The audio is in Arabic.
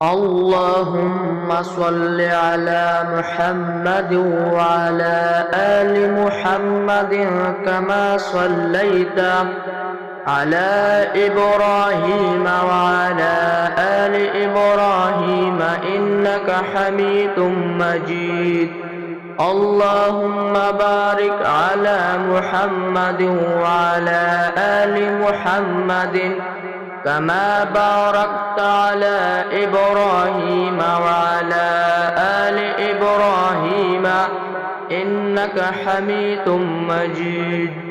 اللهم صل على محمد وعلى آل محمد كما صليت على إبراهيم وعلى آل إبراهيم إنك حميد مجيد. اللهم بارك على محمد وعلى آل محمد كما باركت على إبراهيم وعلى آل إبراهيم إنك حميد مجيد.